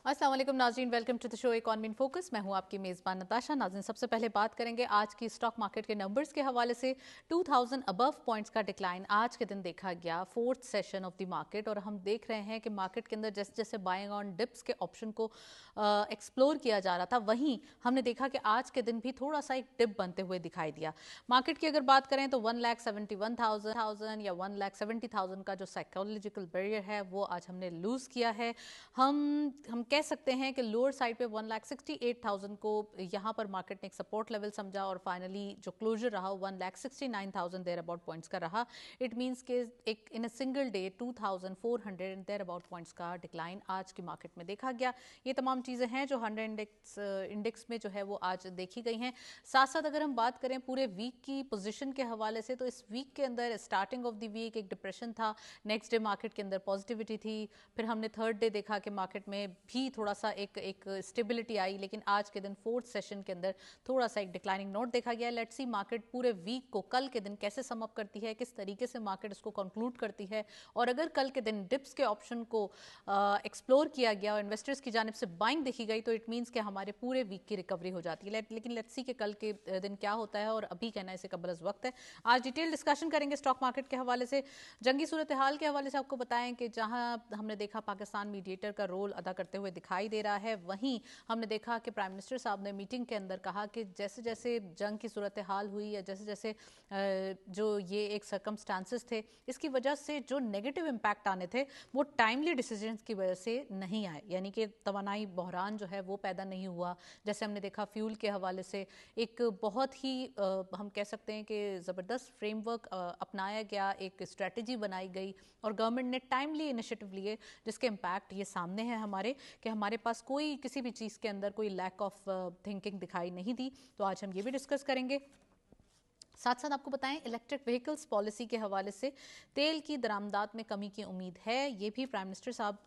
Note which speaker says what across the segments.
Speaker 1: अस्सलाम वालेकुम नाज़रीन, welcome to the show economy in focus. मैं हूं आपकी मेज़बान नताशा। नाज़रीन, सबसे पहले बात करेंगे आज की स्टॉक मार्केट के नंबर्स के हवाले से। 2000 अबव पॉइंट्स का डिक्लाइन आज के दिन देखा गया, fourth session of the market. और हम देख रहे हैं कि मार्केट के अंदर जैसे जैसे बाइंग ऑन डिप्स के ऑप्शन को एक्सप्लोर किया जा रहा था, वहीं हमने देखा कि आज के दिन भी थोड़ा सा एक डिप बनते हुए दिखाई दिया। मार्केट की अगर बात करें तो 1,71,000 या 1,70,000 का जो साइकोलॉजिकल बैरियर है वो आज हमने लूज़ किया है। हम कह सकते हैं कि लोअर साइड पे 1,68,000 को यहाँ पर मार्केट ने एक सपोर्ट लेवल समझा और फाइनली जो क्लोजर रहा 1,69,000 देयर अबाउट पॉइंट्स का रहा। इट मींस कि एक in a single day 2,400 there about points का डिक्लाइन आज की मार्केट में देखा गया। ये तमाम चीज़ें हैं जो 100 इंडेक्स में जो है वो आज देखी गई हैं। साथ साथ अगर हम बात करें पूरे वीक की पोजीशन के हवाले से, तो इस वीक के अंदर स्टार्टिंग ऑफ द वीक एक डिप्रेशन था, नेक्स्ट डे मार्केट के अंदर पॉजिटिविटी थी, फिर हमने थर्ड डे देखा कि मार्केट में भी थोड़ा सा एक स्टेबिलिटी आई, लेकिन आज के दिन फोर्थ सेशन के अंदर थोड़ा सा एक डिक्लाइनिंग नोट देखा गया। लेट्स सी मार्केट पूरे वीक को कल के दिन कैसे सम अप करती है, किस तरीके से मार्केट इसको कंक्लूड करती है। और अगर कल के दिन डिप्स के ऑप्शन को एक्सप्लोर किया गया और इन्वेस्टर्स की जानिब से बाइंग देखी गई, तो इट मीन्स कि हमारे पूरे वीक की रिकवरी हो जाती है। लेकिन लेट्स सी कि कल के दिन क्या होता है, और अभी कहना इसे कबल अज़ वक्त है। आज डिटेल डिस्कशन करेंगे स्टॉक मार्केट के हवाले से। जंगी सूरत हाल के हवाले से आपको बताएं कि जहां हमने देखा पाकिस्तान मीडिएटर का रोल अदा करते हुए दिखाई दे रहा है, वहीं हमने देखा कि प्राइम मिनिस्टर साहब ने मीटिंग के अंदर कहा कि जैसे जैसे जंग की सूरत हाल हुई या जैसे जैसे जो ये एक सर्कमस्टांसेस थे, इसकी वजह से जो नेगेटिव इम्पैक्ट आने थे वो टाइमली डिसीजंस की वजह से नहीं आए, यानी कि तवानाई बहरान जो है वो पैदा नहीं हुआ। जैसे हमने देखा फ्यूल के हवाले से एक बहुत ही हम कह सकते हैं कि ज़बरदस्त फ्रेमवर्क अपनाया गया, एक स्ट्रेटजी बनाई गई और गवर्नमेंट ने टाइमली इनिशिएटिव लिए, जिसके इम्पैक्ट ये सामने है हमारे कि हमारे पास कोई किसी भी चीज़ के अंदर कोई लैक ऑफ थिंकिंग दिखाई नहीं दी। तो आज हम ये भी डिस्कस करेंगे। साथ साथ आपको बताएं इलेक्ट्रिक व्हीकल्स पॉलिसी के हवाले से तेल की दरामदात में कमी की उम्मीद है। ये भी प्राइम मिनिस्टर साहब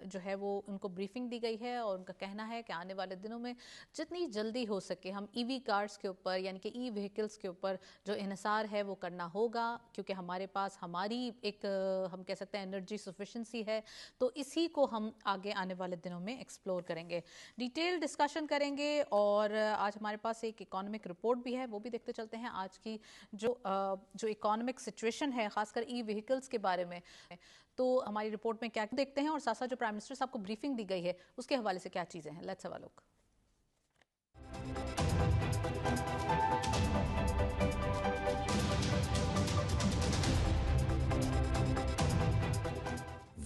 Speaker 1: जो है वो उनको ब्रीफिंग दी गई है और उनका कहना है कि आने वाले दिनों में जितनी जल्दी हो सके हम ईवी कार्स के ऊपर यानी कि ई व्हीकल्स के ऊपर जो इन्हिसार है वो करना होगा, क्योंकि हमारे पास हमारी एक हम कह सकते हैं एनर्जी सफिशेंसी है। तो इसी को हम आगे आने वाले दिनों में एक्सप्लोर करेंगे, डिटेल डिस्कशन करेंगे। और आज हमारे पास एक इकोनॉमिक रिपोर्ट भी है, वो भी देखते चलते हैं आज की जो इकोनॉमिक सिचुएशन है खासकर ई व्हीकल्स के बारे में। तो हमारी रिपोर्ट में क्या देखते हैं और साथ साथ जो प्राइम मिनिस्टर साहब को ब्रीफिंग दी गई है उसके हवाले से क्या चीजें हैं। Let's have a look.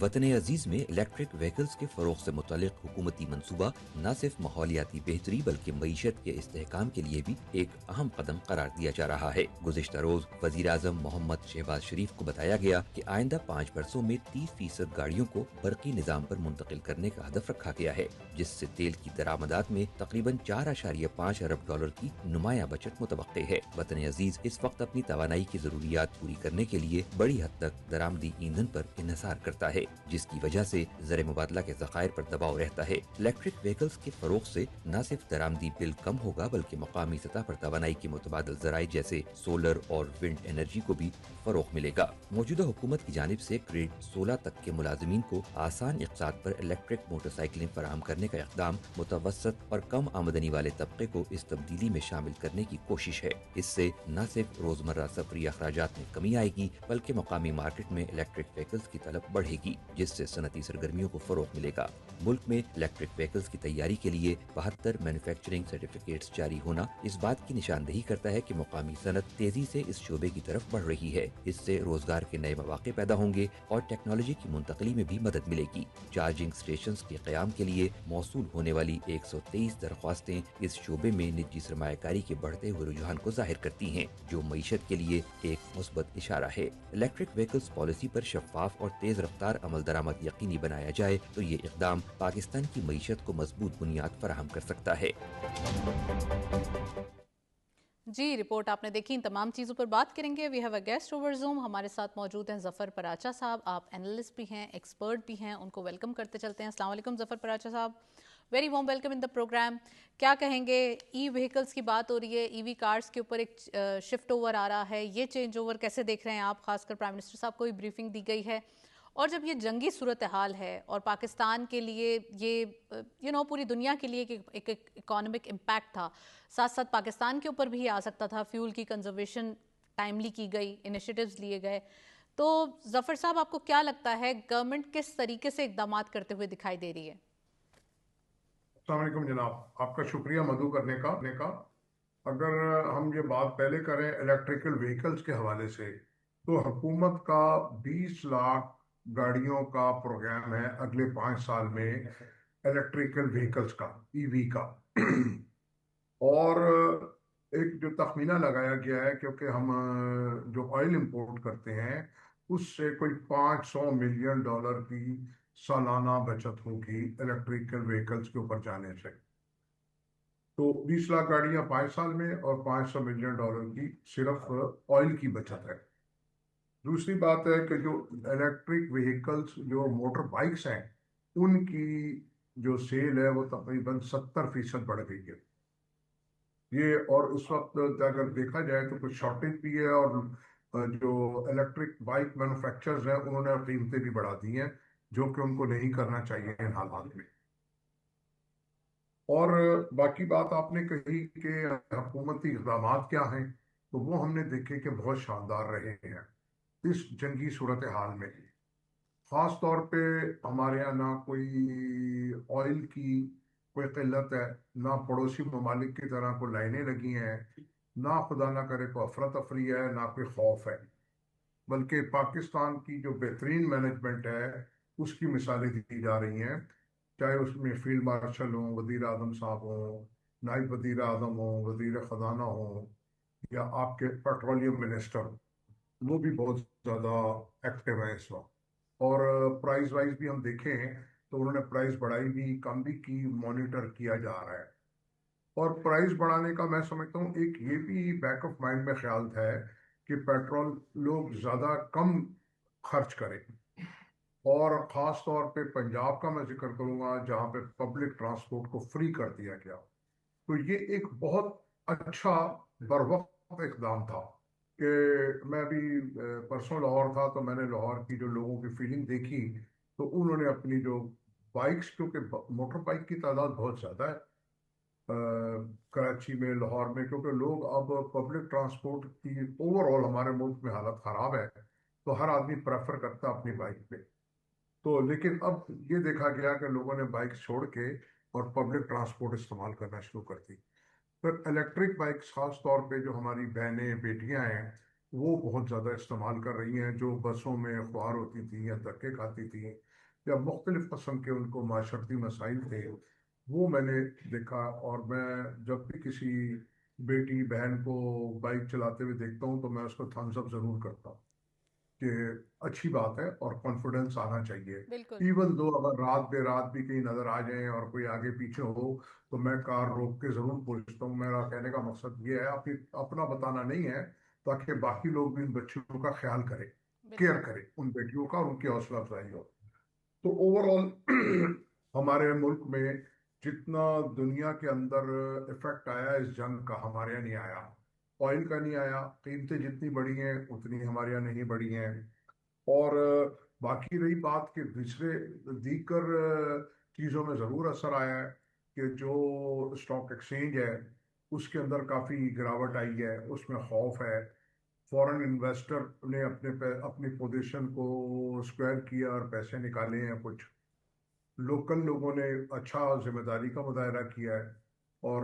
Speaker 2: वतन अजीज में इलेक्ट्रिक व्हीकल्स के फरोग से मुतालिक हुकूमती मनसूबा न सिर्फ माहौलियाती बेहतरी बल्कि मईशत के इस्तेहकाम के लिए भी एक अहम कदम करार दिया जा रहा है। गुज़िश्ता रोज वज़ीर आज़म मोहम्मद शहबाज शरीफ को बताया गया कि आइंदा 5 वर्षों में 30% गाड़ियों को बरकी निज़ाम पर मुंतकिल करने का हदफ रखा गया है, जिससे तेल की दरामदात में तकरीबन 4.5 अरब डॉलर की नुमाया बचत मुतवक्के है। वतन अजीज इस वक्त अपनी तवानाई की जरूरियात पूरी करने के लिए बड़ी हद तक दरामदी ईंधन पर इन्हिसार करता है, जिसकी वजह से ज़र मुबादला के ज़खायर पर दबाव रहता है। इलेक्ट्रिक व्हीकल्स के फरोग से न सिर्फ दरामदी बिल कम होगा बल्कि मकामी सतह पर तवानाई के मुतबादल ज़राए जैसे सोलर और विंड एनर्जी को भी फरोग मिलेगा। मौजूदा हुकूमत की जानिब से ग्रेड 16 तक के मुलाजमीन को आसान इक़्तिसाद पर इलेक्ट्रिक मोटरसाइकिलें फराहम करने का इक़दाम मुतवसत और कम आमदनी वाले तबके को इस तब्दीली में शामिल करने की कोशिश है। इससे न सिर्फ रोजमर्रा सफरी अखराजात में कमी आएगी बल्कि मकामी मार्केट में इलेक्ट्रिक व्हीकल्स की तलब बढ़ेगी, जिससे सनती सरगर्मियों को फरोग मिलेगा। मुल्क में इलेक्ट्रिक व्हीकल्स की तैयारी के लिए 72 मैन्युफैक्चरिंग सर्टिफिकेट्स जारी होना इस बात की निशानदेही करता है कि मकामी सनत तेजी से इस शोबे की तरफ बढ़ रही है। इससे रोजगार के नए मौके पैदा होंगे और टेक्नोलॉजी की मुंतकली में भी मदद मिलेगी। चार्जिंग स्टेशन के क़याम के लिए मौसूल होने वाली 123 दरख्वास्तें इस शोबे में निजी सरमायाकारी के बढ़ते हुए रुझान को जाहिर करती हैं, जो मईशत के लिए एक मुस्बत इशारा है। इलेक्ट्रिक व्हीकल्स पॉलिसी पर शफाफ और तेज रफ्तार अमल दरामद यकीनी बनाया जाए तो ये इक़दाम पाकिस्तान की मईशत को मजबूत बुनियाद फराहम कर सकता है।
Speaker 1: जी, रिपोर्ट आपने देखी। इन तमाम चीज़ों पर बात करेंगे। We have a guest over Zoom, हमारे साथ मौजूद हैं ज़फ़र पराचा साहब। आप एनालिस्ट भी हैं, एक्सपर्ट भी हैं, उनको वेलकम करते चलते हैं। अस्सलाम वालेकुम ज़फ़र पराचा साहब, very warm welcome in the programme. क्या कहेंगे, ई व्हीकल्स की बात हो रही है, ईवी कार्स के ऊपर एक शिफ्ट ओवर आ रहा है, ये चेंज ओवर कैसे देख रहे हैं आप? खासकर प्राइम मिनिस्टर साहब को भी ब्रीफिंग दी गई है اور جب یہ جنگی صورتحال ہے اور پاکستان کے لیے یہ پوری دنیا کے لیے ایک اکانومک امپیکٹ تھا، ساتھ ساتھ پاکستان کے اوپر بھی آ سکتا تھا، فیول کی کنزرویشن ٹائملی کی گئی، انیشیٹیوز لیے گئے، تو ظفر صاحب آپ کو کیا لگتا ہے گورنمنٹ کس طریقے سے اقدامات کرتے ہوئے دکھائی دے رہی ہے؟
Speaker 3: السلام علیکم جناب، آپ کا شکریہ مدعو کرنے کا. اگر ہم یہ بات پہلے کریں الیکٹریکل وہیکلز کے حوالے سے، تو حکومت کا 20 لاکھ گاڑیوں کا پروگرام ہے اگلے 5 سال میں الیکٹریکل وہیکلز کا، ای وی کا. اور ایک جو تخمینہ لگایا گیا ہے، کیونکہ ہم جو آئل امپورٹ کرتے ہیں اس سے کوئی $500 ملین کی سالانہ بچت ہوگی الیکٹریکل وہیکلز کے اوپر جانے سے. تو 20 لاکھ گاڑیاں 5 سال میں اور $500 ملین کی صرف آئل کی بچت ہے. دوسری بات ہے کہ جو الیکٹرک وہیکلز جو موٹر بائکس ہیں ان کی جو سیل ہے وہ تقریباً 70% بڑھ گئی ہے. یہ اور اس وقت اگر دیکھا جائے تو کچھ شارٹیج بھی ہے، اور جو الیکٹرک بائک مینوفیکچرز ہیں انہوں نے قیمتیں بھی بڑھا دی ہیں، جو کہ ان کو نہیں کرنا چاہیے ان حالات میں. اور باقی بات آپ نے کہی کہ حکومتی اقدامات کیا ہیں، تو وہ ہم نے دیکھے کہ بہت شاندار رہے ہیں اس جنگی صورتحال میں. خاص طور پہ ہمارے یہاں نہ کوئی آئل کی کوئی قلت ہے، نہ پڑوسی ممالک کی طرح کوئی لائنیں لگی ہیں، نہ خدا نہ کرے کوئی افراتفری ہے، نہ کوئی خوف ہے، بلکہ پاکستان کی جو بہترین مینجمنٹ ہے اس کی مثالیں دی جا رہی ہیں. چاہے اس میں فیلڈ مارشل ہوں، وزیر اعظم صاحب ہوں، نائب وزیر اعظم ہوں، وزیر خزانہ ہوں، یا آپ کے پیٹرولیم منسٹر، وہ بھی بہت زیادہ ایکٹیو ہیں اس وقت. اور پرائز وائز بھی ہم دیکھیں تو انہوں نے پرائز بڑھائی بھی کم بھی کی، مانیٹر کیا جا رہا ہے. اور پرائز بڑھانے کا میں سمجھتا ہوں ایک یہ بھی بیک آف مائنڈ میں خیال ہے کہ پیٹرول لوگ زیادہ کم خرچ کریں. اور خاص طور پہ پنجاب کا میں ذکر کروں گا جہاں پہ پبلک ٹرانسپورٹ کو فری کر دیا گیا. تو یہ ایک بہت اچھا بروقت اقدام تھا. کہ میں بھی پرسوں لاہور تھا تو میں نے لاہور کی جو لوگوں کی فیلنگ دیکھی، تو انہوں نے اپنی جو بائکس، کیونکہ موٹر بائک کی تعداد بہت زیادہ ہے کراچی میں، لاہور میں، کیونکہ لوگ اب پبلک ٹرانسپورٹ کی اوور آل ہمارے ملک میں حالت خراب ہے، تو ہر آدمی پریفر کرتا اپنی بائک پہ. تو لیکن اب یہ دیکھا گیا کہ لوگوں نے بائک چھوڑ کے اور پبلک ٹرانسپورٹ استعمال کرنا شروع کر دی. پھر الیکٹرک بائکس خاص طور پہ جو ہماری بہنیں بیٹیاں ہیں وہ بہت زیادہ استعمال کر رہی ہیں، جو بسوں میں خوار ہوتی تھیں یا دھکے کھاتی تھیں یا مختلف قسم کے ان کو معاشرتی مسائل تھے، وہ میں نے دیکھا. اور میں جب بھی کسی بیٹی بہن کو بائک چلاتے ہوئے دیکھتا ہوں تو میں اس کو تھمز اپ ضرور کرتا ہوں کہ اچھی بات ہے اور کانفیڈنس آنا چاہیے.
Speaker 1: بالکل.
Speaker 3: ایون دو اگر رات بے رات بھی کہیں نظر آ جائیں اور کوئی آگے پیچھے ہو تو میں کار روک کے ضرور پوچھتا ہوں. میرا کہنے کا مقصد یہ ہے اپنا بتانا نہیں ہے، تاکہ باقی لوگ بھی ان بچیوں کا خیال کریں، کیئر کریں ان بیٹیوں کا، ان کی حوصلہ افزائی ہو. تو اوور آل ہمارے ملک میں جتنا دنیا کے اندر افیکٹ آیا اس جنگ کا، ہمارے یہاں نہیں آیا. آئل کا نہیں آیا، قیمتیں جتنی بڑھی ہیں اتنی ہمارے یہاں نہیں بڑھی ہیں. اور باقی رہی بات کہ دیگر چیزوں میں ضرور اثر آیا ہے کہ جو اسٹاک ایکسچینج ہے اس کے اندر کافی گراوٹ آئی ہے، اس میں خوف ہے. فورن انویسٹر نے اپنی پوزیشن کو اسکوائر کیا اور پیسے نکالے ہیں. کچھ لوکل لوگوں نے اچھا ذمہ داری کا مظاہرہ کیا ہے. اور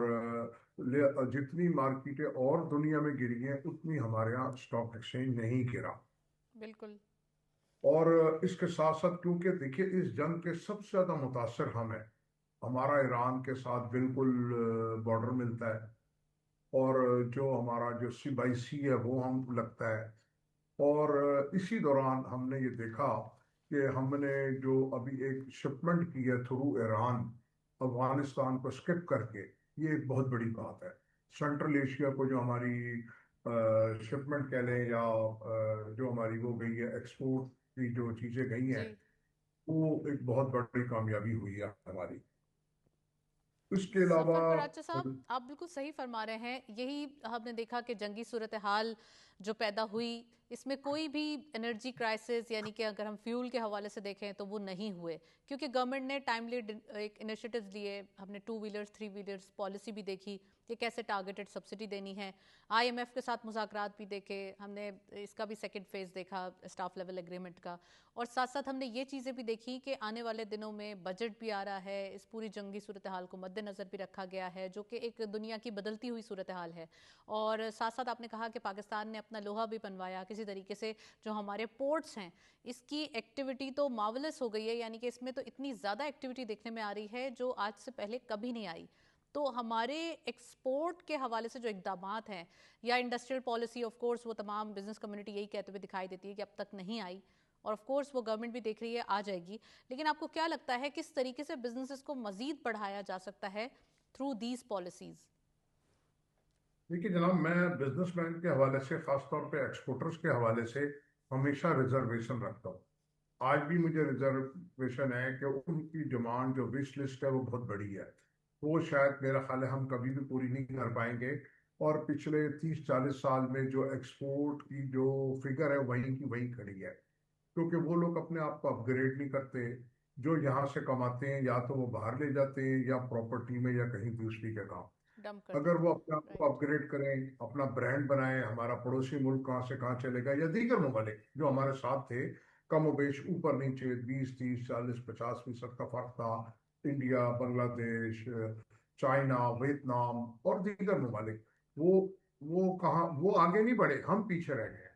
Speaker 3: جتنی مارکیٹیں اور دنیا میں گری ہیں اتنی ہمارے یہاں اسٹاک ایکسچینج نہیں گرا.
Speaker 1: بالکل.
Speaker 3: اور اس کے ساتھ ساتھ کیونکہ دیکھیے اس جنگ کے سب سے زیادہ متاثر ہم ہیں، ہمارا ایران کے ساتھ بالکل بارڈر ملتا ہے، اور جو ہمارا جو بائی سی ہے وہ ہم لگتا ہے. اور اسی دوران ہم نے یہ دیکھا کہ ہم نے جو ابھی ایک شپمنٹ کی ہے تھرو ایران افغانستان کو سکپ کر کے، یہ ایک بہت بڑی بات ہے. سینٹرل ایشیا کو جو ہماری شپمنٹ کہہ لیں یا جو ہماری وہ گئی ہے ایکسپورٹ کی جو چیزیں گئی ہیں، وہ ایک بہت بڑی کامیابی ہوئی ہے ہماری. اس کے علاوہ
Speaker 1: ظفر کراچا صاحب آپ بالکل صحیح فرما رہے ہیں. یہی ہم نے دیکھا کہ جنگی صورتحال جو پیدا ہوئی اس میں کوئی بھی انرجی کرائسس یعنی کہ اگر ہم فیول کے حوالے سے دیکھیں تو وہ نہیں ہوئے، کیونکہ گورنمنٹ نے ٹائملی ایک انیشیٹیوز لیے. ہم نے 2 ویلرز 3 ویلرز پالیسی بھی دیکھی کہ کیسے ٹارگیٹڈ سبسڈی دینی ہے. آئی ایم ایف کے ساتھ مذاکرات بھی دیکھے ہم نے، اس کا بھی سیکنڈ فیز دیکھا اسٹاف لیول ایگریمنٹ کا. اور ساتھ ساتھ ہم نے یہ چیزیں بھی دیکھی کہ آنے والے دنوں میں بجٹ بھی آ رہا ہے، اس پوری جنگی صورتحال کو مد نظر بھی رکھا گیا ہے جو کہ ایک دنیا کی بدلتی ہوئی صورتحال ہے. اور ساتھ ساتھ آپ نے کہا کہ پاکستان نے اپنا لوہا بھی بنوایا کسی طریقے سے. جو ہمارے پورٹس ہیں اس کی ایکٹیویٹی تو مارولس ہو گئی ہے، یعنی کہ اس میں تو اتنی زیادہ ایکٹیویٹی دیکھنے میں آ رہی ہے جو آج سے پہلے کبھی نہیں آئی. تو ہمارے ایکسپورٹ کے حوالے سے جو اقدامات ہیں یا انڈسٹریل پالیسی آف کورس وہ تمام بزنس کمیونٹی یہی کہتے ہوئے دکھائی دیتی ہے کہ اب تک نہیں آئی، اور آف کورس وہ گورنمنٹ بھی دیکھ رہی ہے آ جائے گی. لیکن آپ کو کیا لگتا ہے کس طریقے سے بزنسز کو مزید بڑھایا جا سکتا ہے تھرو دیز پالیسیز؟
Speaker 3: دیکھیے جناب، میں بزنس مین کے حوالے سے، خاص طور پہ ایکسپورٹرز کے حوالے سے ہمیشہ ریزرویشن رکھتا ہوں. آج بھی مجھے ریزرویشن ہے کہ ان کی ڈیمانڈ جو وش لسٹ ہے وہ بہت بڑی ہے. وہ شاید میرا خیال ہے ہم کبھی بھی پوری نہیں کر پائیں گے. اور پچھلے 30-40 سال میں جو ایکسپورٹ کی جو فگر ہے وہیں کی وہیں کھڑی ہے، کیونکہ وہ لوگ اپنے آپ کو اپ گریڈ نہیں کرتے. جو یہاں سے کماتے ہیں یا تو وہ باہر لے جاتے ہیں یا پراپرٹی میں یا کہیں دوسری جگہ.
Speaker 1: ڈمپ کر
Speaker 3: اگر
Speaker 1: دیتے
Speaker 3: وہ
Speaker 1: ہیں.
Speaker 3: اپنے آپ کو
Speaker 1: رائٹ.
Speaker 3: اپ گریڈ کریں، اپنا برانڈ بنائیں، ہمارا پڑوسی ملک کہاں سے کہاں چلے گا، یا دیگر ممالک جو ہمارے ساتھ تھے کم و بیش اوپر نیچے 20 30 40 50% کا فرق تھا، انڈیا، بنگلہ دیش، چائنا، ویتنام اور دیگر ممالک، وہ کہاں، وہ آگے نہیں بڑھے، ہم پیچھے رہ گئے.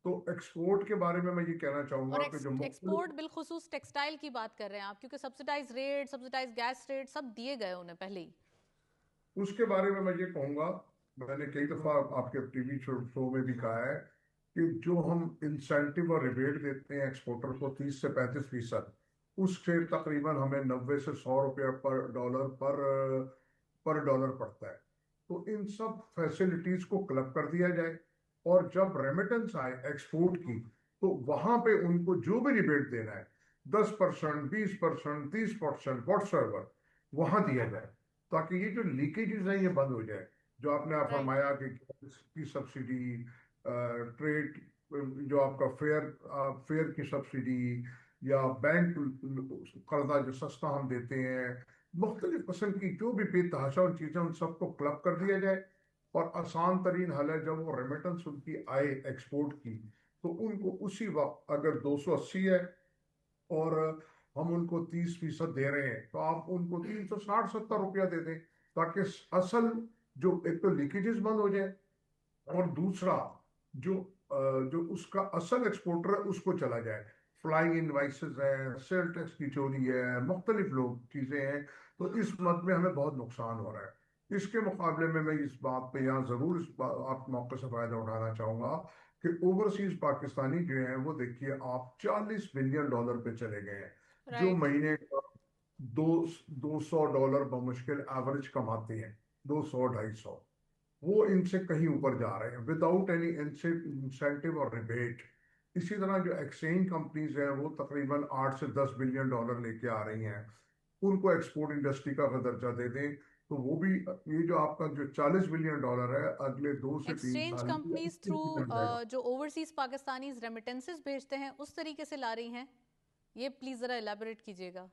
Speaker 3: تو ایکسپورٹ کے بارے میں یہ کہنا چاہوں
Speaker 1: اور
Speaker 3: گا کہ جو مختلف،
Speaker 1: ایکسپورٹ بالخصوص ٹیکسٹائل کی بات کر رہے ہیں آپ، کیونکہ subsidize rate, subsidize gas rate سب دیے گئے انہیں پہلے ہی.
Speaker 3: اس کے بارے میں یہ کہوں گا، میں نے کئی دفعہ آپ کے ٹی وی شو میں بھی کہا ہے کہ جو ہم انسینٹیو اور ریبیٹ دیتے ہیں ایکسپورٹر کو 30 سے 35%، اس سے تقریباً ہمیں 90 سے 100 روپیہ پر ڈالر پڑتا ہے. تو ان سب فیسلٹیز کو کلب کر دیا جائے، اور جب ریمیٹنس آئے ایکسپورٹ کی تو وہاں پہ ان کو جو بھی ریبیٹ دینا ہے 10%، 20%، 30%، واٹس ایور، وہاں دیا جائے، تاکہ یہ جو لیکیجز ہیں یہ بند ہو جائے. جو آپ نے
Speaker 1: رائٹ.
Speaker 3: فرمایا کہ کی سبسڈی، ٹریڈ، جو آپ کا فیئر کی سبسڈی، یا بینک قرضہ جو سستا ہم دیتے ہیں، مختلف قسم کی جو بھی بے تحاشا ان چیزیں، ان سب کو کلب کر دیا جائے. اور آسان ترین حل ہے جب وہ ریمیٹنس ان کی آئے ایکسپورٹ کی تو ان کو اسی وقت، اگر 280 ہے اور ہم ان کو 30% دے رہے ہیں، تو آپ ان کو 360-70 روپیہ دے دیں، تاکہ اصل جو ایک تو لیکیجز بند ہو جائے، اور دوسرا جو اس کا اصل ایکسپورٹر ہے اس کو چلا جائے. فلائنگ انوائسز ہیں، سیل ٹیکس کی چوری ہے، مختلف لوگ چیزیں ہیں. تو اس مد میں ہمیں بہت نقصان ہو رہا ہے. اس کے مقابلے میں اس بات پہ یہاں ضرور آپ موقع سے فائدہ اٹھانا چاہوں گا کہ اوورسیز پاکستانی جو ہیں وہ دیکھیے آپ $40 بلین پہ چلے گئے ہیں، جو
Speaker 1: رائٹ.
Speaker 3: مہینے کا $200 بمشکل ایوریج کماتے ہیں، 200-250. وہ ان سے کہیں اوپر جا رہے ہیں وداؤٹ اینی انسینٹیو اور ریبیٹ. اسی طرح جو ایکسچینج کمپنیز ہیں وہ تقریباً $8 سے 10 بلین لے کے آ رہی ہیں. ان کو ایکسپورٹ انڈسٹری کا درجہ دے دیں تو وہ بھی، یہ جو آپ کا جو $40 بلین ہے اگلے 2 سے 3
Speaker 1: ایکسچینج
Speaker 3: سال میں
Speaker 1: کمپنیز تھرو
Speaker 3: 80% جائے گا.
Speaker 1: جو اوورسیز پاکستانیز ریمیٹنسز بھیجتے ہیں اس طریقے سے لا رہی ہیں، یہ پلیز ذرا الیبوریٹ کیجیے گا.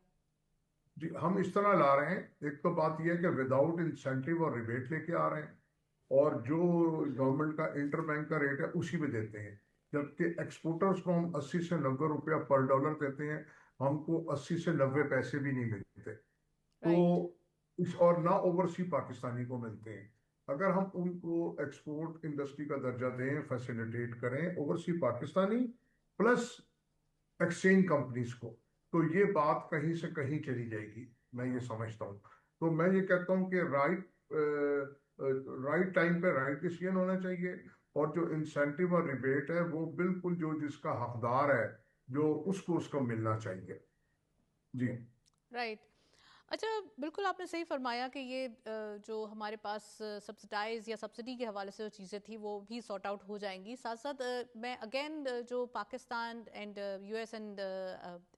Speaker 3: جی ہم اس طرح لا رہے ہیں. ایک تو بات یہ ہے کہ وداؤٹ انسینٹیو اور ریبیٹ لے کے آ رہے ہیں، اور جو گورنمنٹ کا انٹر بینک کا ریٹ ہے اسی میں دیتے ہیں، جبکہ ایکسپورٹرز کو ہم 80 سے 90 روپیہ پر ڈالر دیتے ہیں، ہم کو 80 سے 90 پیسے بھی نہیں ملتے. تو
Speaker 1: رائٹ.
Speaker 3: اور نہ اوورسی پاکستانی کو ملتے ہیں. اگر ہم ان کو ایکسپورٹ انڈسٹری کا درجہ دیں، فیسیلیٹیٹ کریں اوورسی پاکستانی پلس ایکسچینج کمپنیز کو، تو یہ بات کہیں سے کہیں چلی جائے گی، میں یہ سمجھتا ہوں. تو میں یہ کہتا ہوں کہ رائٹ ٹائم پہ رائٹ ڈیسیژن ہونا چاہیے، اور جو انسینٹیو اور ریبیٹ ہے وہ بالکل جو جس کا حقدار ہے جو اس کو ملنا چاہیے. جی
Speaker 1: رائٹ. अच्छा, बिल्कुल आपने सही फरमाया कि ये जो हमारे पास सब्सिडाइज या सब्सिडी के हवाले से जो चीज़ें थी वो भी सॉर्ट आउट हो जाएंगी। साथ साथ मैं अगेन जो Pakistan and US and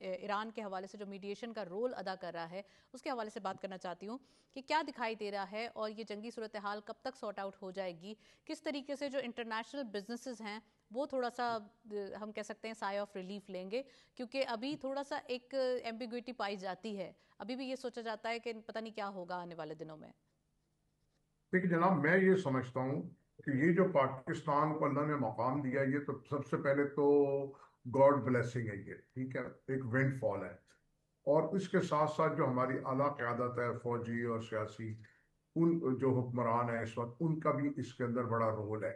Speaker 1: Iran के हवाले से जो मीडिएशन का रोल अदा कर रहा है उसके हवाले से बात करना चाहती हूँ कि क्या दिखाई दे रहा है और ये जंगी सूरत हाल कब तक सॉर्ट आउट हो जाएगी, किस तरीके से जो इंटरनेशनल बिजनेसेस हैं वो थोड़ा सा हम कह सकते हैं साय ऑफ रिलीफ लेंगे, क्योंकि अभी थोड़ा सा एक एम्बिग्विटी पाई जाती है, अभी भी ये सोचा जाता है कि पता नहीं क्या होगा आने वाले दिनों में।
Speaker 3: देखिए जनाब, मैं ये समझता हूँ कि ये जो पाकिस्तान को अल्लाह ने मकाम दिया, ये तो सबसे पहले तो गॉड ब्लेसिंग है, ये ठीक है, एक विंड फॉल है। और इसके साथ साथ जो हमारी आला क़यादत है, फौजी और सियासी, उन जो हुक्मरान है इस वक्त, उनका भी इसके अंदर बड़ा रोल है,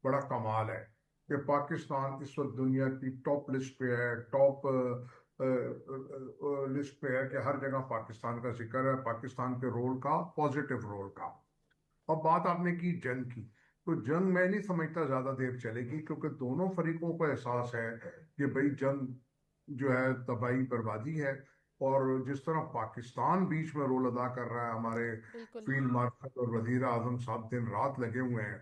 Speaker 3: बड़ा कमाल है कि पाकिस्तान इस वक्त दुनिया की टॉप लिस्ट पे है, टॉप लिस्ट पे है कि हर जगह पाकिस्तान का जिक्र है, पाकिस्तान के रोल का, पॉजिटिव रोल का। अब बात आपने की जंग की, तो जंग मैं नहीं समझता ज्यादा देर चलेगी, क्योंकि दोनों फरीकों को एहसास है कि भाई जंग जो है तबाही बर्बादी है। और जिस तरह पाकिस्तान बीच में रोल अदा कर रहा है, हमारे
Speaker 1: बिल्कुल।
Speaker 3: फील्ड मार्शल और वजीर आजम साहब दिन रात लगे हुए हैं,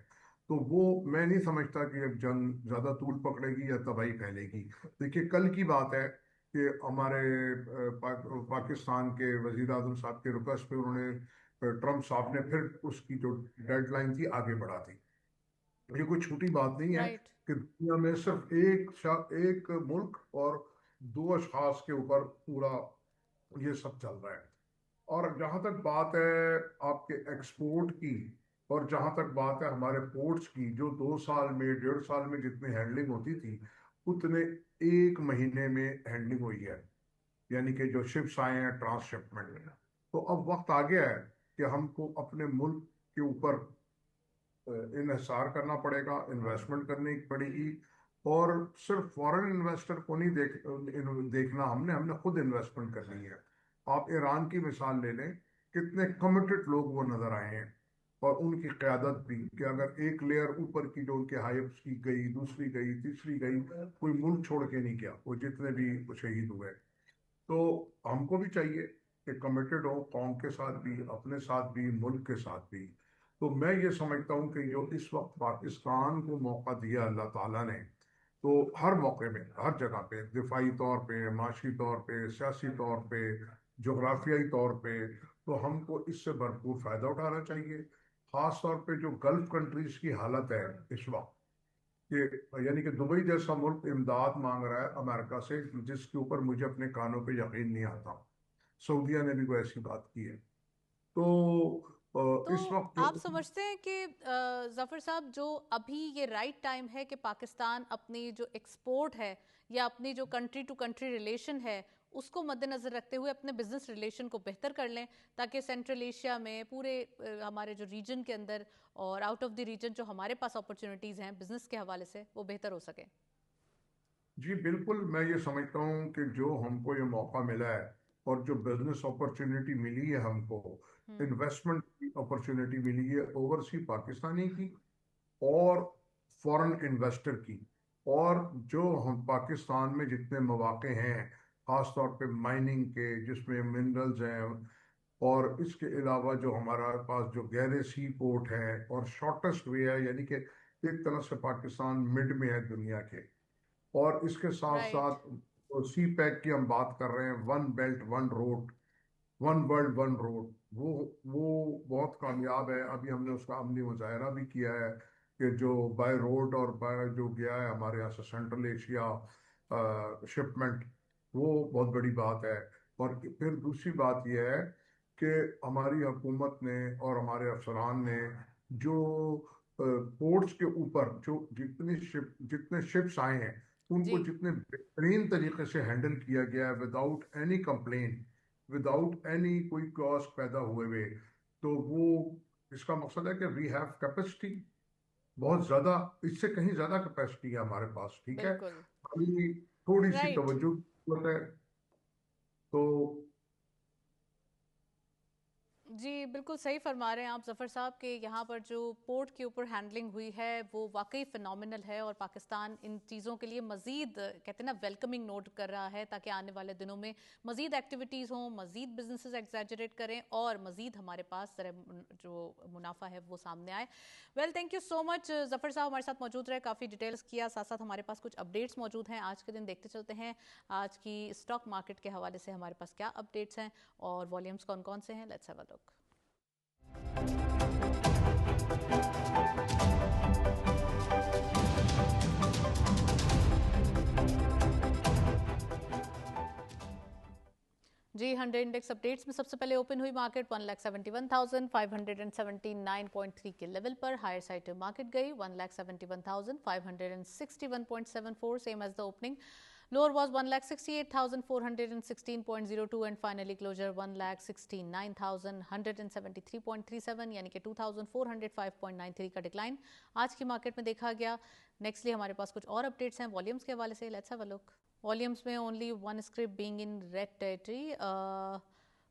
Speaker 3: तो वो मैं नहीं समझता कि अब जंग ज्यादा तूल पकड़ेगी या तबाही फैलेगी। देखिए कल की बात है कि हमारे पाकिस्तान के वजीर आजम साहब के रिक्वेस्ट पे उन्होंने, ट्रम्प साहब ने फिर उसकी जो डेडलाइन थी आगे बढ़ा दी। ये कोई छोटी बात नहीं है
Speaker 1: राइट।
Speaker 3: कि दुनिया में सिर्फ एक मुल्क और दो अशखास के ऊपर पूरा ये सब चल रहा है। और जहां तक बात है आपके एक्सपोर्ट की, और जहां तक बात है हमारे पोर्ट्स की, जो 2 साल में 1.5 साल में जितनी हैंडलिंग होती थी, उतने 1 महीने में हैंडलिंग हुई है, यानी कि जो शिप्स आए हैं ट्रांसशिपमेंट। तो अब वक्त आ गया है कि हमको अपने मुल्क के ऊपर इन्हिसार करना पड़ेगा, इन्वेस्टमेंट करनी पड़ेगी। और सिर्फ फॉरेन इन्वेस्टर को नहीं देखना, हमने हमने खुद इन्वेस्टमेंट करनी है। आप ईरान की मिसाल ले लें, कितने कमिटेड लोग वो नजर आए हैं, और उनकी क्यादत भी, कि अगर एक लेयर ऊपर की जो उनके हाइप्स की गई, दूसरी गई, तीसरी गई, कोई मुल्क छोड़ के नहीं गया, वो जितने भी शहीद हुए। तो हमको भी चाहिए कि कमिटेड हो, कौम के साथ भी, अपने साथ भी, मुल्क के साथ भी। तो मैं ये समझता हूँ कि जो इस वक्त पाकिस्तान को मौका दिया अल्लाह ताला ने, तो हर मौके में, हर जगह पे, दिफाई तौर पे, माशी तौर पे, सियासी तौर पे, जोग्राफियाई तौर पे, तो हमको इससे भरपूर फायदा उठाना चाहिए। खास तौर पे जो गल्फ कंट्रीज की हालत है इस वक्त, कि यानी कि दुबई जैसा मुल्क इमदाद मांग रहा है अमेरिका से, जिसके ऊपर मुझे अपने कानों पे यकीन नहीं आता। सऊदीया ने भी कोई ऐसी बात की है। तो
Speaker 1: तो
Speaker 3: इस वक्त जो,
Speaker 1: आप समझते हैं कि जफर साहब, जो अभी ये राइट टाइम है कि पाकिस्तान अपनी जो एक्सपोर्ट है या अपनी जो कंट्री टू कंट्री रिलेशन है उसको मद्देनजर रखते हुए अपने बिजनेस रिलेशन को बेहतर कर लें, ताकि सेंट्रल एशिया में पूरे हमारे जो रीजन के अंदर और आउट ऑफ द रीजन जो हमारे पास अपॉर्चुनिटीज हैं बिजनेस के हवाले से वो बेहतर हो सके?
Speaker 3: जी बिल्कुल, मैं ये समझता हूँ कि जो हमको ये मौका मिला है, और जो बिजनेस अपॉर्चुनिटी मिली है हमको,
Speaker 1: हम्म।
Speaker 3: इन्वेस्टमेंट की अपॉर्चुनिटी मिली है, ओवरसी पाकिस्तानी की और फॉरेन इन्वेस्टर की, और जो हम पाकिस्तान में जितने मौके हैं, खास तौर पे माइनिंग के, जिसमें मिनरल्स हैं, और इसके अलावा जो हमारा पास जो गहरे सी पोर्ट है और शॉर्टेस्ट वे है, यानी कि एक तरह से पाकिस्तान मिड में है दुनिया के। और इसके साथ
Speaker 1: राइट।
Speaker 3: साथ सी पैक की हम बात कर रहे हैं, one belt one road, one world one road, वो बहुत कामयाब है। अभी हमने उसका अमली मुजाहरा भी किया है कि जो बाय रोड और बाय जो गया है हमारे यहाँ से सेंट्रल एशिया शिपमेंट, वो बहुत बड़ी बात है। और फिर दूसरी बात यह है कि हमारी हुकूमत ने और हमारे अफसरान ने जो पोर्ट्स के ऊपर जो जितने शिप्स आए हैं,
Speaker 1: जी।
Speaker 3: उनको जितने बेहतरीन तरीके से हैंडल किया गया है, without any complain, without any कोई क्रॉस पैदा हुए, तो वो, इसका मकसद है कि वी हैव कैपेसिटी बहुत ज्यादा, इससे कहीं ज्यादा कैपेसिटी है हमारे पास, ठीक है।
Speaker 1: बिल्कुल।
Speaker 3: खाली थोड़ी सी
Speaker 1: राइट।
Speaker 3: तवज्जो की जरूरत है। तो
Speaker 1: जी बिल्कुल सही फरमा रहे हैं आप ज़फ़र साहब कि यहाँ पर जो पोर्ट के ऊपर हैंडलिंग हुई है वो वाकई फ़िनोमिनल है और पाकिस्तान इन चीज़ों के लिए मज़ीद कहते हैं ना वेलकमिंग नोट कर रहा है ताकि आने वाले दिनों में मज़ीद एक्टिविटीज़ हों, मज़ीद बिजनेसेस एग्जैजरेट करें और मज़ीद हमारे पास जो मुनाफा है वो सामने आए। Well thank you so much Zafar साहब हमारे साथ मौजूद रहे, काफ़ी डिटेल्स किया, साथ साथ हमारे पास कुछ अपडेट्स मौजूद हैं आज के दिन। देखते चलते हैं आज की स्टॉक मार्केट के हवाले से हमारे पास क्या अपडेट्स हैं और वॉल्यूम्स कौन कौन से हैं। Let's have a look. जी 100 इंडेक्स अपडेट्स में सबसे पहले ओपन हुई मार्केट 1,71,579.3 के लेवल पर। हायर साइड मार्केट गई 1,71,561.74 same as the opening. Lower was 1,68,416.02 and finally closure 1,69,173.37 यानी कि 2,405.93 का डिक्लाइन आज की मार्केट में देखा गया। नेक्स्टली हमारे पास कुछ और अपडेट्स हैं वॉल्यूम्स के हवाले से। Let's have a look. Volumes में only one script being in red territory.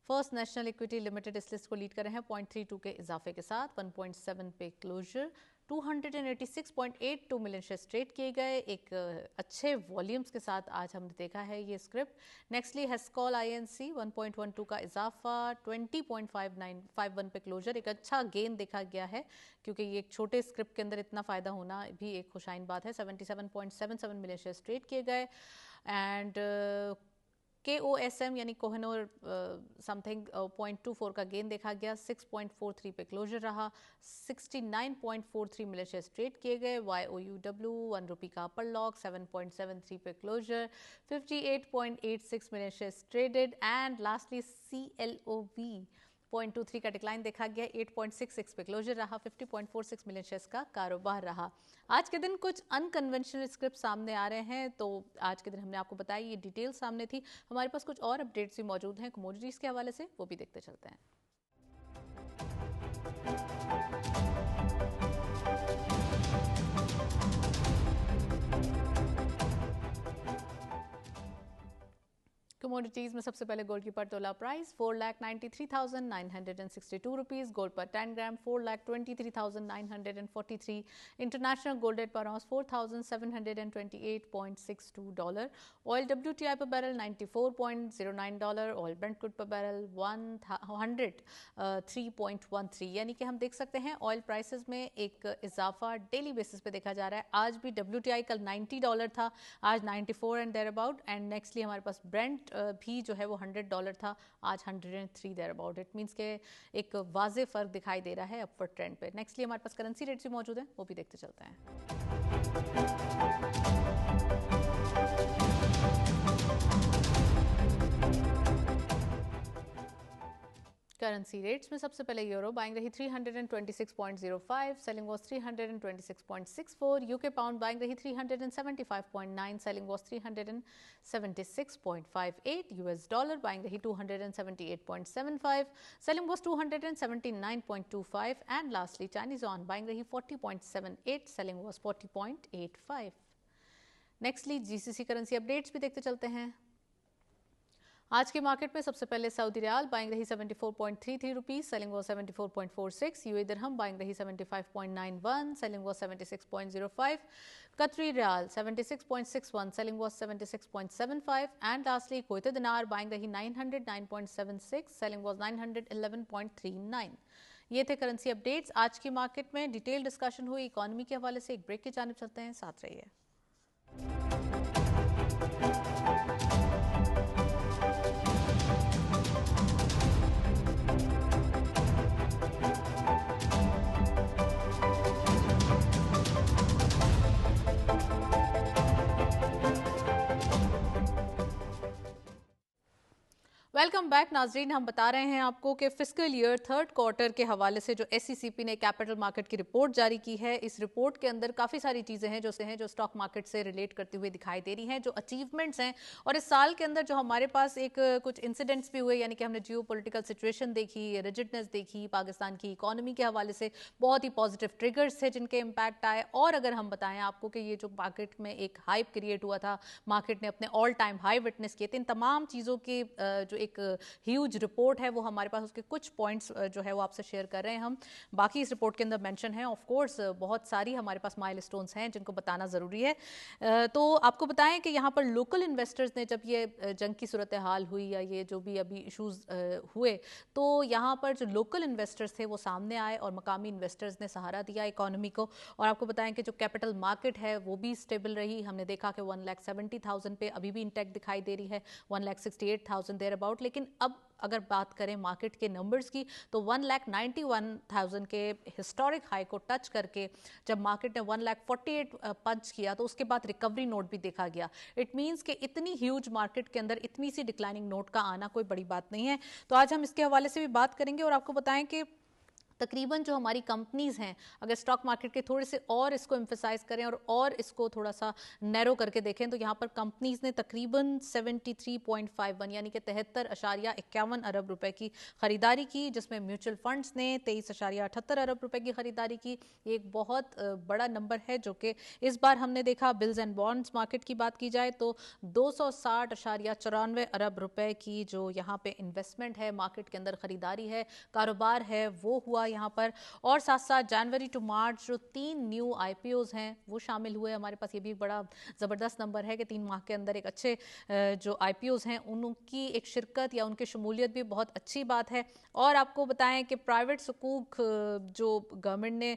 Speaker 1: First national equity limited इस लिस्ट को लीड कर रहे हैं 0.32 के इजाफे के साथ। 1.7 पे क्लोजर। 286.82 मिलियन शेयर ट्रेड किए गए एक अच्छे वॉल्यूम्स के साथ आज हमने देखा है ये स्क्रिप्ट। नेक्स्टली हेस्कॉल आईएनसी 1.12 का इजाफा। 20.5951 पे क्लोजर, एक अच्छा गेन देखा गया है क्योंकि ये एक छोटे स्क्रिप्ट के अंदर इतना फायदा होना भी एक खुशाइन बात है। 77.77 मिलियन शेयर ट्रेड किए गए एंड KOSM यानी कोहिनूर समथिंग 0.24 का गेन देखा गया। 6.43 पे क्लोजर रहा। 69.43 मिलियन शेयर ट्रेड किए गए। YOUW 1 रुपी का अपर लॉक 7.73 पे closure. 58.86 million share traded and lastly CLOV 0.23 का डिक्लाइन देखा गया। 8.66 पे क्लोजर रहा। 50.46 मिलियन शेयर्स का कारोबार रहा। आज के दिन कुछ अनकन्वेंशनल स्क्रिप्ट सामने आ रहे हैं तो आज के दिन हमने आपको बताया ये डिटेल सामने थी। हमारे पास कुछ और अपडेट्स भी मौजूद हैं कमोडिटीज़ के हवाले से, वो भी देखते चलते हैं। कमोडिटीज़ में सबसे पहले गोल्ड की पर तोला प्राइस 4,93,962 रुपीज़। गोल्ड पर 10 ग्राम 4,23,943। इंटरनेशनल गोल्ड रेट पर आउंस 4,728.62 डॉलर। ऑयल WTI पर barrel $94.09 dollar. Oil Brent crude पर बैरल 103.13 यानी कि हम देख सकते हैं ऑयल प्राइसेस में एक इजाफा डेली बेसिस पे देखा जा रहा है। आज भी WTI कल $90 था, आज 94 and thereabout and nextly हमारे पास ब्रेंट भी जो है वो $100 था, आज 103 देयर अबाउट। इट मीन्स के एक वाज़े फ़र्क दिखाई दे रहा है अपवर्ड ट्रेंड पे। नेक्स्टली हमारे पास करेंसी रेट्स भी मौजूद हैं, वो भी देखते चलते हैं। करेंसी रेट्स में सबसे पहले यूरो बाइंग रही 326.05, selling was 326.64। UK pound buying रही 375.9, selling was 376.58। US dollar buying रही 278.75, selling was 279.25 and lastly Chinese on buying रही 40.78, selling was 40.85। Nextly GCC currency updates भी देखते चलते हैं। आज के मार्केट में सबसे पहले सऊदी रियाल बाइंग रही 74.33 रुपीज़, सेलिंग वाज 74.46। यूएई दिरहम बाइंग रही 75.91, सेलिंग वाज 76.05। कतरी रियाल 76.61, सेलिंग वाज 76.75 एंड लास्टली कुवैती दिनार बाइंग रही 909.76, सेलिंग वाज 911.39। ये थे करेंसी अपडेट्स आज की मार्केट में। डिटेल डिस्कशन हुई इकोनॉमी के हवाले से। एक ब्रेक की जानिब चलते हैं, साथ रहिए। वेलकम बैक नाजरीन। हम बता रहे हैं आपको कि फिस्कल ईयर थर्ड क्वार्टर के हवाले से जो SECP ने कैपिटल मार्केट की रिपोर्ट जारी की है, इस रिपोर्ट के अंदर काफ़ी सारी चीज़ें हैं जो स्टॉक मार्केट से रिलेट करती हुई दिखाई दे रही हैं, जो अचीवमेंट्स हैं। और इस साल के अंदर जो हमारे पास एक कुछ इंसिडेंट्स भी हुए, यानी कि हमने जियो पोलिटिकल सिचुएशन देखी, रिजिडनेस देखी, पाकिस्तान की इकॉनमी के हवाले से बहुत ही पॉजिटिव ट्रिगर्स थे जिनके इम्पैक्ट आए। और अगर हम बताएं आपको कि ये जो मार्केट में एक हाइप क्रिएट हुआ था, मार्केट ने अपने ऑल टाइम हाई विटनेस किए थे, इन तमाम चीज़ों की जो ایک ह्यूज रिपोर्ट है वो हमारे पास, उसके कुछ पॉइंट्स जो है वो आपसे शेयर कर रहे हैं हम. बाकी इस रिपोर्ट के अंदर मेंशन है, ऑफ कोर्स बहुत सारी हमारे पास माइलस्टोन्स हैं जिनको बताना ज़रूरी है. तो आपको बताएं कि यहाँ पर लोकल इन्वेस्टर्स ने जब ये जंग की सूरत हाल हुई या ये जो भी अभी इशूज़ हुए, तो यहाँ पर जो लोकल इन्वेस्टर्स थे वो सामने आए और मकामी इन्वेस्टर्स ने सहारा दिया इकोनॉमी को. और आपको बताएं कि जो कैपिटल मार्केट है वो भी स्टेबल रही. हमने देखा कि 1,70,000 पे अभी भी इंटैक्ट दिखाई दे रही है, 1,68,000 देयर अबाउट. लेकिन अब अगर बात करें मार्केट के नंबर्स की तो 1,91,000 के हिस्टोरिक हाई को टच करके जब मार्केट ने 1,48,000 पंच किया तो उसके बाद रिकवरी नोट भी देखा गया. इट मींस कि इतनी ह्यूज मार्केट के अंदर इतनी सी डिक्लाइनिंग नोट का आना कोई बड़ी बात नहीं है. तो आज हम इसके हवाले से भी बात करेंगे और आपको बताएं कि तकरीबन जो हमारी कंपनीज़ हैं, अगर स्टॉक मार्केट के थोड़े से और इसको एम्फेसाइज करें और इसको थोड़ा सा नैरो करके देखें तो यहाँ पर कंपनीज़ ने तकरीबन 73.51 यानी कि 73.51 अरब रुपए की ख़रीदारी की, जिसमें म्यूचुअल फंड्स ने 23.78 अरब रुपए की ख़रीदारी की. ये एक बहुत बड़ा नंबर है जो कि इस बार हमने देखा. बिल्स एंड बॉन्ड्स मार्केट की बात की जाए तो 260.94 अरब रुपए की जो यहाँ पे इन्वेस्टमेंट है, मार्केट के अंदर ख़रीदारी है, कारोबार है, वो हुआ यहाँ पर. और साथ साथ जनवरी टू मार्च जो 3 न्यू IPOs हैं वो शामिल हुए हमारे पास. ये भी बड़ा ज़बरदस्त नंबर है कि 3 माह के अंदर एक अच्छे जो IPOs हैं उनकी एक शिरकत या उनकी शमूलियत भी बहुत अच्छी बात है. और आपको बताएं कि प्राइवेट सुकूक जो गवर्नमेंट ने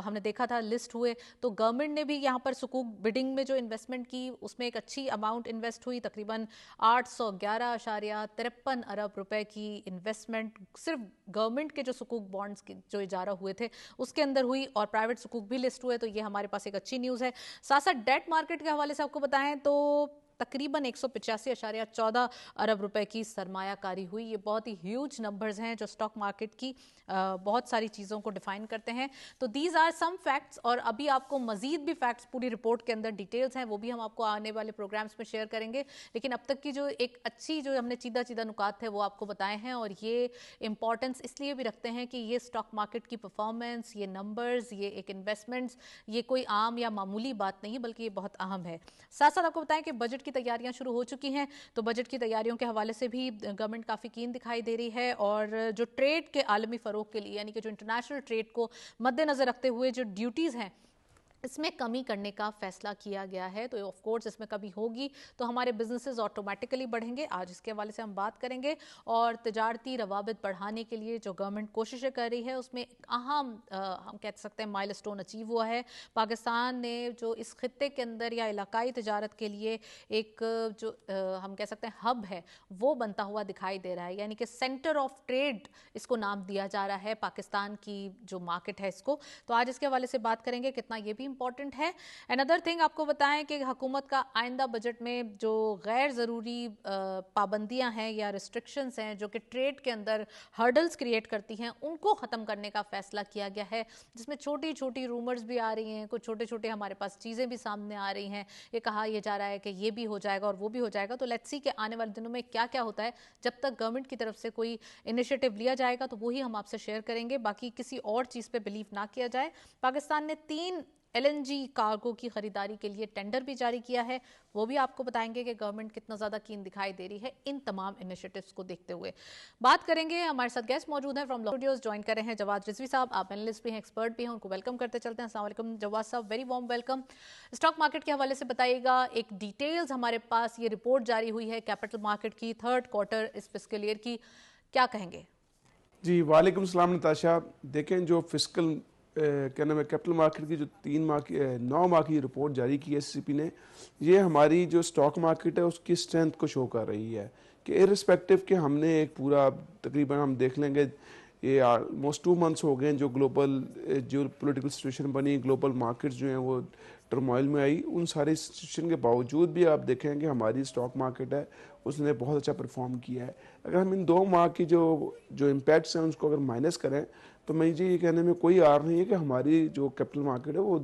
Speaker 1: हमने देखा था लिस्ट हुए, तो गवर्नमेंट ने भी यहाँ पर सुकूक बिडिंग में जो इन्वेस्टमेंट की उसमें एक अच्छी अमाउंट इन्वेस्ट हुई, तकरीबन 811.53 अरब रुपए की इन्वेस्टमेंट सिर्फ गवर्नमेंट के जो सुकूक बॉन्ड्स जो इजारा हुए थे उसके अंदर हुई. और प्राइवेट सुकूक भी लिस्ट हुए, तो ये हमारे पास एक अच्छी न्यूज़ है. साथ साथ डेट मार्केट के हवाले से आपको बताएं तो तकरीबन 185.14 अरब रुपए की सरमायाकारी हुई. ये बहुत ही ह्यूज नंबर्स हैं जो स्टॉक मार्केट की बहुत सारी चीज़ों को डिफाइन करते हैं. तो दीज आर सम फैक्ट्स, और अभी आपको मजीद भी फैक्ट्स पूरी रिपोर्ट के अंदर डिटेल्स हैं वो भी हम आपको आने वाले प्रोग्राम्स में शेयर करेंगे. लेकिन अब तक की जो एक अच्छी जो हमने चीदा चीदा नुकात है वो आपको बताए हैं, और ये इंपॉर्टेंस इसलिए भी रखते हैं कि ये स्टॉक मार्केट की परफॉर्मेंस, ये नंबर्स, ये एक इन्वेस्टमेंट्स, ये कोई आम या मामूली बात नहीं बल्कि ये बहुत अहम है. साथ साथ आपको बताएं कि बजट की तैयारियां शुरू हो चुकी हैं, तो बजट की तैयारियों के हवाले से भी गवर्नमेंट काफ़ी कीन दिखाई दे रही है. और जो ट्रेड के आलमी फ़रोग के लिए यानी कि जो इंटरनेशनल ट्रेड को मद्देनज़र रखते हुए जो ड्यूटीज़ हैं इसमें कमी करने का फैसला किया गया है. तो ऑफ कोर्स इसमें कमी होगी तो हमारे बिजनेसेस ऑटोमेटिकली बढ़ेंगे. आज इसके हवाले से हम बात करेंगे. और तिजारती रवाबित बढ़ाने के लिए जो गवर्नमेंट कोशिशें कर रही है उसमें एक अहम हम कह सकते हैं माइलस्टोन अचीव हुआ है. पाकिस्तान ने जो इस खित्ते के अंदर या इलाकाई तिजारत के लिए एक जो हम कह सकते हैं हब है वो बनता हुआ दिखाई दे रहा है, यानी कि सेंटर ऑफ ट्रेड इसको नाम दिया जा रहा है पाकिस्तान की जो मार्केट है इसको. तो आज इसके हवाले से बात करेंगे कितना ये भी इंपॉर्टेंट है. अनदर थिंग आपको बताएं कि हुकूमत का आइंदा बजट में जो गैर ज़रूरी पाबंदियां हैं या रिस्ट्रिक्शंस हैं जो कि ट्रेड के अंदर हर्डल्स क्रिएट करती हैं उनको ख़त्म करने का फैसला किया गया है, जिसमें छोटी छोटी रूमर्स भी आ रही हैं, कुछ छोटे छोटे हमारे पास चीज़ें भी सामने आ रही हैं. ये कहा यह जा रहा है कि ये भी हो जाएगा और वो भी हो जाएगा. तो लेट्स सी कि आने वाले दिनों में क्या क्या होता है. जब तक गवर्नमेंट की तरफ से कोई इनिशिएटिव लिया जाएगा तो वही हम आपसे शेयर करेंगे. बाकी किसी और चीज़ पे बिलीव ना किया जाए. पाकिस्तान ने 3 LNG कार्गो की खरीदारी के लिए टेंडर भी जारी किया है, वो भी आपको बताएंगे कि गवर्नमेंट कितना ज़्यादा कीन दिखाई दे रही है इन तमाम इनिशिएटिव्स को देखते हुए. बात करेंगे, हमारे साथ गेस्ट मौजूद हैं फ्रॉम स्टूडियोज, ज्वाइन कर रहे हैं जवाद रिजवी साहब. आप एनालिस्ट भी हैं, एक्सपर्ट भी हैं, उनको वेलकम करते चलते हैं. अस्सलाम वालेकुम जवाद साहब, very warm welcome. Stock market के हवाले से बताइएगा, एक डिटेल्स हमारे पास ये रिपोर्ट जारी हुई है कैपिटल मार्केट की 3rd क्वार्टर इस फिस्कल ईयर की, क्या कहेंगे?
Speaker 4: जी वालेकुम सलाम नताशा. देखें जो फिस्कल क्या नाम है कैपिटल मार्केट की जो 9 माह की रिपोर्ट जारी की है SCP ने, ये हमारी जो स्टॉक मार्केट है उसकी स्ट्रेंथ को शो कर रही है कि इर्रिस्पेक्टिव के हमने एक पूरा तकरीबन हम देख लेंगे ये ऑलमोस्ट 2 मंथ्स हो गए जो ग्लोबल जो पॉलिटिकल सिचुएशन बनी, ग्लोबल मार्केट्स जो हैं वो टर्मोइल में आई. उन सारी सिचुएशन के बावजूद भी आप देखेंगे हमारी स्टॉक मार्केट है उसने बहुत अच्छा परफॉर्म किया है. अगर हम इन 2 माह की जो इम्पैक्ट्स हैं उसको अगर माइनस करें तो मैं ये कहने में कोई आर नहीं है कि हमारी जो कैपिटल मार्केट है वो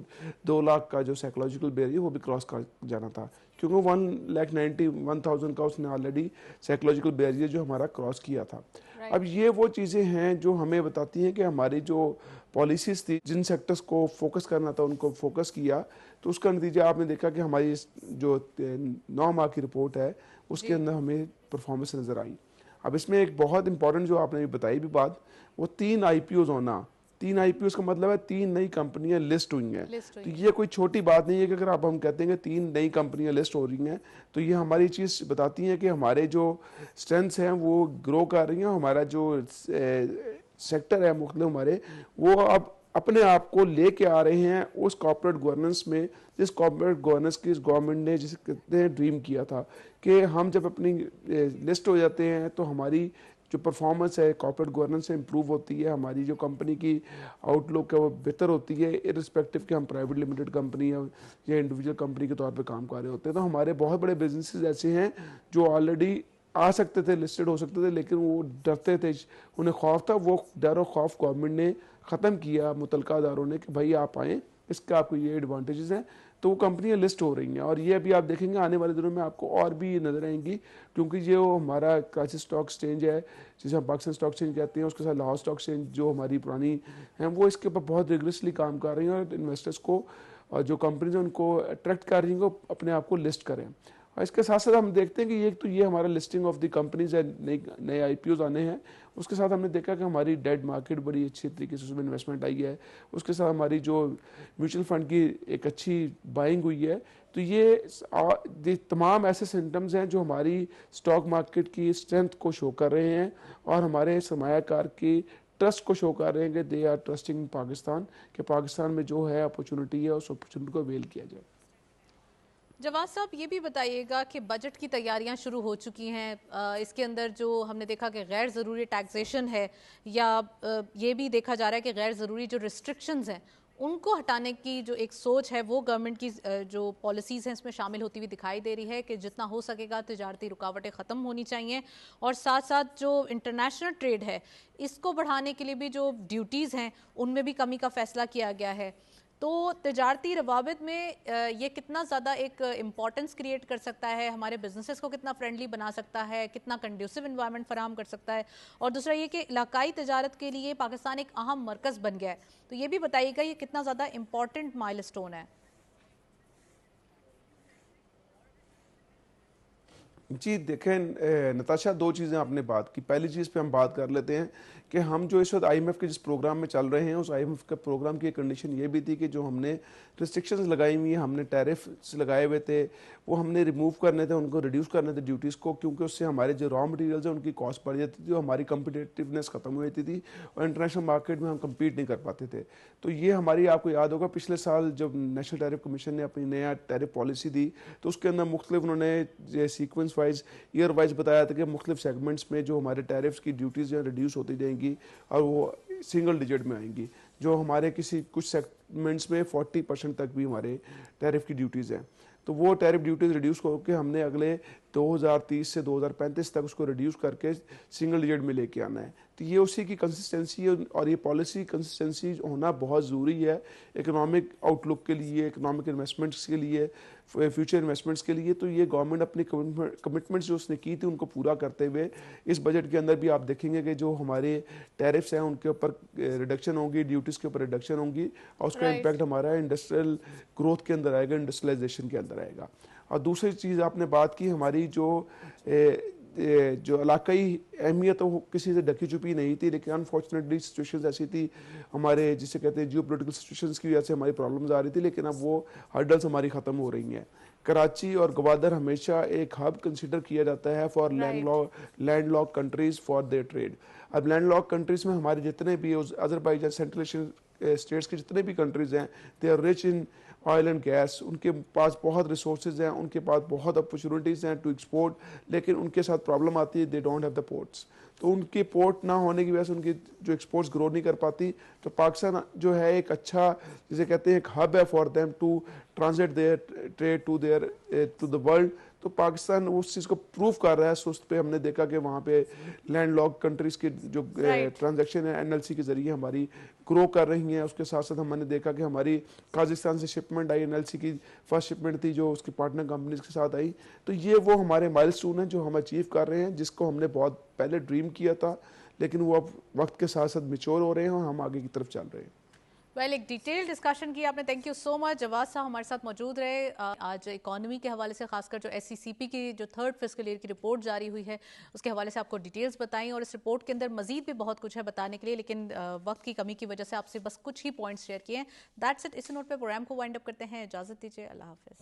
Speaker 4: 2 लाख का जो साइकोलॉजिकल बैरियर वो भी क्रॉस कर जाना था, क्योंकि 1,91,000 का उसने ऑलरेडी साइकोलॉजिकल बैरियर जो हमारा क्रॉस किया था. अब ये वो चीज़ें हैं जो हमें बताती हैं कि हमारी जो पॉलिसीज़ थी, जिन सेक्टर्स को फोकस करना था उनको फोकस किया, तो उसका नतीजा आपने देखा कि हमारी जो 9 माह की रिपोर्ट है उसके अंदर हमें परफॉर्मेंस नज़र आई. اب اس میں ایک بہت امپورٹنٹ جو آپ نے بتائی بھی بات, وہ 3 IPOs ہونا. 3 IPOs کا مطلب ہے 3 نئی کمپنیاں لسٹ ہوئی ہیں. تو یہ کوئی چھوٹی بات نہیں ہے کہ اگر آپ ہم کہتے ہیں کہ 3 نئی کمپنیاں لسٹ ہو رہی ہیں تو یہ ہماری چیز بتاتی ہیں کہ ہمارے جو اسٹرینتھس ہیں وہ گرو کر رہی ہیں. ہمارا جو سیکٹر ہے مختلف ہمارے, وہ اب اپنے آپ کو لے کے آ رہے ہیں اس کارپوریٹ گورننس میں, جس کارپوریٹ گورننس کی اس گورنمنٹ نے جسے کہتے ہیں ڈریم کیا تھا کہ ہم جب اپنی لسٹ ہو جاتے ہیں تو ہماری جو پرفارمنس ہے کارپوریٹ گورننس سے امپروو ہوتی ہے, ہماری جو کمپنی کی آؤٹ لک ہے وہ بہتر ہوتی ہے, ارسپیکٹو کہ ہم پرائیویٹ لمیٹڈ کمپنی یا انڈیویجول کمپنی کے طور پہ کام کر رہے ہوتے ہیں. تو ہمارے بہت بڑے بزنسز ایسے ہیں جو آلریڈی آ سکتے تھے, لسٹڈ ہو سکتے تھے, لیکن وہ ڈرتے تھے, انہیں خوف تھا. وہ ڈر و خوف گورنمنٹ نے ختم کیا, متعلقہ اداروں نے, کہ بھائی آپ آئیں, اس کا آپ کو یہ ایڈوانٹیجز ہیں. تو وہ کمپنیاں لسٹ ہو رہی ہیں, اور یہ ابھی آپ دیکھیں گے آنے والے دنوں میں آپ کو اور بھی یہ نظر آئیں گی, کیونکہ جو ہمارا کراچی اسٹاک ایکسچینج ہے جسے ہم پاکستان اسٹاک ایکسچینج کہتے ہیں, اس کے ساتھ لاہور اسٹاک ایکسچینج جو ہماری پرانی ہیں وہ اس کے اوپر بہت ریگولسلی کام کر رہی ہیں, اور انویسٹرس کو جو کمپنیز ہیں ان کو اٹریکٹ کر رہی ہیں کہ اپنے آپ کو لسٹ کریں. اور اس کے ساتھ ساتھ ہم دیکھتے ہیں کہ یہ ہمارا لسٹنگ آف دی کمپنیز ہے, نئے IPOs آنے ہیں. اس کے ساتھ ہم نے دیکھا کہ ہماری ڈیٹ مارکیٹ بڑی اچھی طریقے سے اس میں انویسٹمنٹ آئی ہے. اس کے ساتھ ہماری جو میوچل فنڈ کی ایک اچھی بائنگ ہوئی ہے. تو یہ تمام ایسے سمٹمز ہیں جو ہماری اسٹاک مارکیٹ کی اسٹرینتھ کو شو کر رہے ہیں, اور ہمارے سرمایہ کار کی ٹرسٹ کو شو کر رہے ہیں کہ دے آر ٹرسٹنگ پاکستان, کہ پاکستان میں جو ہے اپرچونٹی ہے اس اپرچونٹی کو ویل کیا جائے.
Speaker 1: جواد صاحب یہ بھی بتائیے گا کہ بجٹ کی تیاریاں شروع ہو چکی ہیں, اس کے اندر جو ہم نے دیکھا کہ غیر ضروری ٹیکسیشن ہے, یا یہ بھی دیکھا جا رہا ہے کہ غیر ضروری جو ریسٹرکشنز ہیں ان کو ہٹانے کی جو ایک سوچ ہے وہ گورنمنٹ کی جو پالیسیز ہیں اس میں شامل ہوتی ہوئی دکھائی دے رہی ہے کہ جتنا ہو سکے گا تجارتی رکاوٹیں ختم ہونی چاہیے, اور ساتھ ساتھ جو انٹرنیشنل ٹریڈ ہے اس کو بڑھانے کے لیے بھی جو ڈیوٹیز ہیں ان میں بھی کمی کا فیصلہ کیا گیا ہے. تو تجارتی روابط میں یہ کتنا زیادہ ایک امپورٹنس کریٹ کر سکتا ہے, ہمارے بزنسز کو کتنا فرینڈلی بنا سکتا ہے, کتنا کنڈیوسو انوائرمنٹ فراہم کر سکتا ہے, اور دوسرا یہ کہ علاقائی تجارت کے لیے پاکستان ایک اہم مرکز بن گیا ہے. تو یہ بھی بتائیے گا یہ کتنا زیادہ امپورٹنٹ مائل اسٹون ہے.
Speaker 4: جی دیکھیں نتاشا, 2 چیزیں آپ نے بات کی. پہلی چیز پہ ہم بات کر لیتے ہیں کہ ہم جو اس وقت IMF کے جس پروگرام میں چل رہے ہیں, اس IMF کے پروگرام کی کنڈیشن یہ بھی تھی کہ جو ہم نے ریسٹرکشنز لگائی ہوئی ہیں, ہم نے ٹیرفز لگائے ہوئے تھے, وہ ہم نے ریموو کرنے تھے, ان کو ریڈیوس کرنے تھے ڈیوٹیز کو, کیونکہ اس سے ہمارے جو را مٹیریلز ہیں ان کی کاسٹ بڑھ جاتی تھی, اور ہماری کمپٹیٹیونیس ختم ہو جاتی تھی, اور انٹرنیشنل مارکیٹ میں ہم کمپیٹ نہیں کر پاتے تھے. تو یہ ہماری, آپ کو یاد ہوگا پچھلے سال جب نیشنل ٹیرف کمیشن نے اپنی نیا ٹیرف پالیسی دی تو اس کے اندر مختلف انہوں نے سیکوینس وائز ایئر وائز بتایا تھا کہ مختلف سیگمنٹس میں جو ہمارے ٹیرفس کی ڈیوٹیز ہیں ریڈیوس ہوتی جائیں گی, اور وہ سنگل ڈیجٹ میں آئیں گی. جو ہمارے کچھ سیگمنٹس میں 40% تک بھی ہمارے ٹیرف کی ڈیوٹیز ہیں. تو وہ ٹیرف ڈیوٹیز ریڈیوس ہو کے ہم نے اگلے 2030 سے 2035 تک اس کو ریڈیوس کر کے سنگل ڈیجٹ میں لے کے آنا ہے. تو یہ اسی کی کنسسٹنسی ہے, اور یہ پالیسی کنسسٹنسی ہونا بہت ضروری ہے اکنامک آؤٹ لک کے لیے, اکنامک انویسٹمنٹس کے لیے, فیوچر انویسٹمنٹس کے لیے. تو یہ گورنمنٹ اپنی کمٹمنٹس جو اس نے کی تھی ان کو پورا کرتے ہوئے اس بجٹ کے اندر بھی آپ دیکھیں گے کہ جو ہمارے ٹیرفس ہیں ان کے اوپر ریڈکشن ہوگی, ڈیوٹیز کے اوپر ریڈکشن ہوگی, اور اس کا امپیکٹ ہمارا انڈسٹریل گروتھ کے اندر آئے گا, انڈسٹریلائزیشن کے اندر آئے گا. اور دوسری چیز آپ نے بات کی ہماری جو علاقائی اہمیت وہ کسی سے ڈھکی چھپی نہیں تھی, لیکن انفارچونیٹلی سچویشنز ایسی تھی ہمارے جسے کہتے ہیں جیو پولیٹیکل سچویشنز کی وجہ سے ہماری پرابلمز آ رہی تھی, لیکن اب وہ ہرڈلز ہماری ختم ہو رہی ہیں. کراچی اور گوادر ہمیشہ ایک ہب کنسیڈر کیا جاتا ہے for land lock countries for their trade. اب لینڈ لاک کنٹریز میں ہمارے جتنے بھی اذربائیجان, سینٹرل ایشین اسٹیٹس کے جتنے بھی کنٹریز ہیں, they are rich in oil and gas, ان کے پاس بہت ریسورسز ہیں, ان کے پاس بہت اپرچونیٹیز ہیں ٹو ایکسپورٹ, لیکن ان کے ساتھ پرابلم آتی ہے they don't have the ports. تو ان کی پورٹ نہ ہونے کی وجہ سے ان کی جو ایکسپورٹس گرو نہیں کر پاتی. تو پاکستان جو ہے ایک اچھا جسے کہتے ہیں ایک ہب ہے for them to transit their trade to the world. تو پاکستان اس چیز کو پروو کر رہا ہے. سست پہ ہم نے دیکھا کہ وہاں پہ لینڈ لاک کنٹریز کی جو ٹرانزیکشن ہے NLC کے ذریعے ہماری گرو کر رہی ہیں. اس کے ساتھ ساتھ ہم نے دیکھا کہ ہماری قازقستان سے شپمنٹ آئی, NLC کی فرسٹ شپمنٹ تھی جو اس کی پارٹنر کمپنیز کے ساتھ آئی. تو یہ وہ ہمارے مائل سٹون ہیں جو ہم اچیو کر رہے ہیں, جس کو ہم نے بہت پہلے ڈریم کیا تھا, لیکن وہ اب وقت کے ساتھ ساتھ میچور ہو رہے ہیں اور ہم آگے کی طرف چل رہے ہیں.
Speaker 1: वेल एक डिटेल डिस्कशन की आपने, thank you so much. Jawad साहब हमारे साथ मौजूद रहे। आज इकोनॉमी के हवाले से खासकर जो SECP की जो थर्ड फिस्कल ईयर की रिपोर्ट जारी हुई है उसके हवाले से आपको डिटेल्स बताई, और इस रिपोर्ट के अंदर मजीद भी बहुत कुछ है बताने के लिए, लेकिन वक्त की कमी की वजह से आपसे बस कुछ ही पॉइंट्स शेयर किए हैं। That's it. इस नोट पे प्रोग्राम को वाइंड अप करते हैं। इजाज़त दीजिए। अल्लाह हाफिज़।